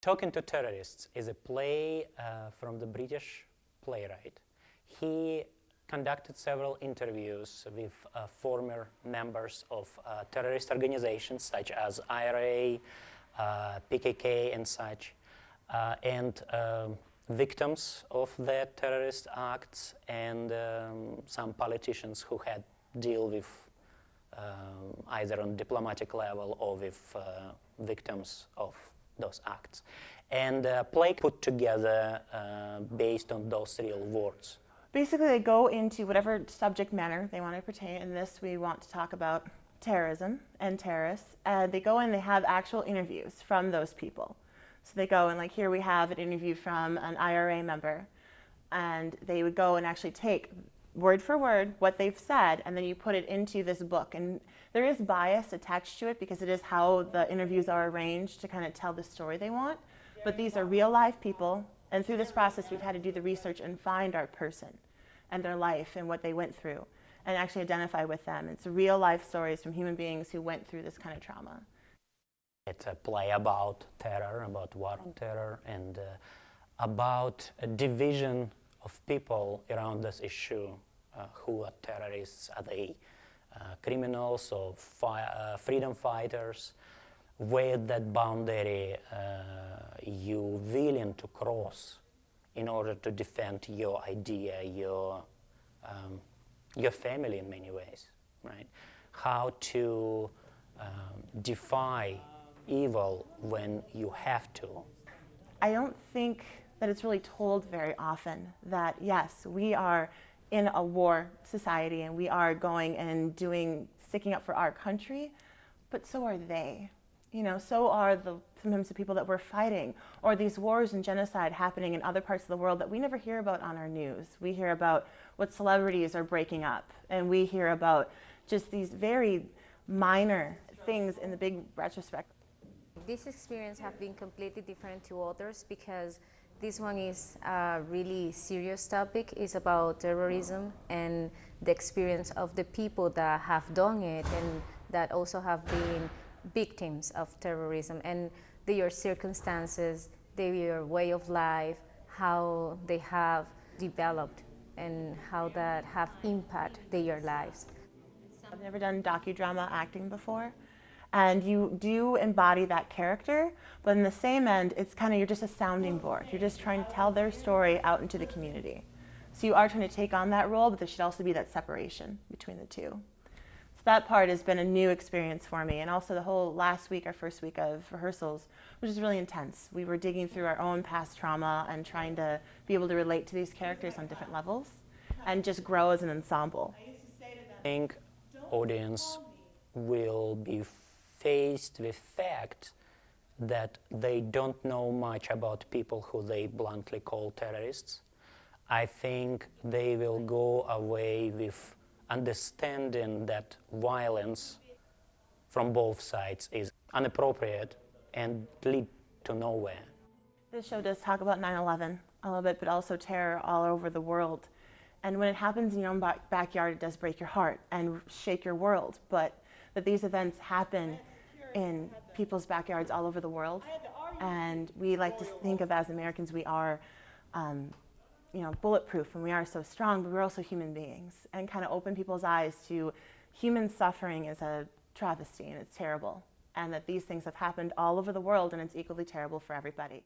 Talking to Terrorists is a play from the British playwright. He conducted several interviews with former members of terrorist organizations such as IRA, PKK and such, and victims of their terrorist acts, and some politicians who had deal with either on diplomatic level or with victims of those acts. And play put together based on those real words. Basically, they go into whatever subject matter they want to pertain. In this, we want to talk about terrorism and terrorists. They go in, they have actual interviews from those people. So they go and, like, here we have an interview from an IRA member, and they would go and actually take word for word what they've said, and then you put it into this book. And there is bias attached to it because it is how the interviews are arranged to kind of tell the story they want. But these are real live people, and through this process we've had to do the research and find our person and their life and what they went through and actually identify with them. It's real life stories from human beings who went through this kind of trauma. It's a play about terror, about war on terror, and about a division of people around this issue. Who are terrorists? Are they criminals or freedom fighters? Where that boundary you willing to cross in order to defend your idea, your family in many ways, right? How to defy evil when you have to. I don't think that it's really told very often that, yes, we are in a war society and we are going and sticking up for our country, but so are they. You know, so are sometimes the people that we're fighting, or these wars and genocide happening in other parts of the world that we never hear about on our news. We hear about what celebrities are breaking up, and we hear about just these very minor things in the big retrospect. This experience has been completely different to others because this one is a really serious topic. It's about terrorism and the experience of the people that have done it and that also have been victims of terrorism, and their circumstances, their way of life, how they have developed and how that have impacted their lives. I've never done docudrama acting before, and you do embody that character, but in the same end, it's kind of, you're just a sounding board. You're just trying to tell their story out into the community. So you are trying to take on that role, but there should also be that separation between the two. So that part has been a new experience for me, and also the whole last week, our first week of rehearsals, which is really intense. We were digging through our own past trauma and trying to be able to relate to these characters on different levels and just grow as an ensemble. I think audience will be faced with fact that they don't know much about people who they bluntly call terrorists. I think they will go away with understanding that violence from both sides is inappropriate and lead to nowhere. This show does talk about 9/11 a little bit, but also terror all over the world. And when it happens in your own backyard, it does break your heart and shake your world. But that these events happen in people's backyards all over the world. And we like to think of, as Americans, we are bulletproof, and we are so strong, but we're also human beings, and kind of open people's eyes to human suffering is a travesty and it's terrible, and that these things have happened all over the world and it's equally terrible for everybody.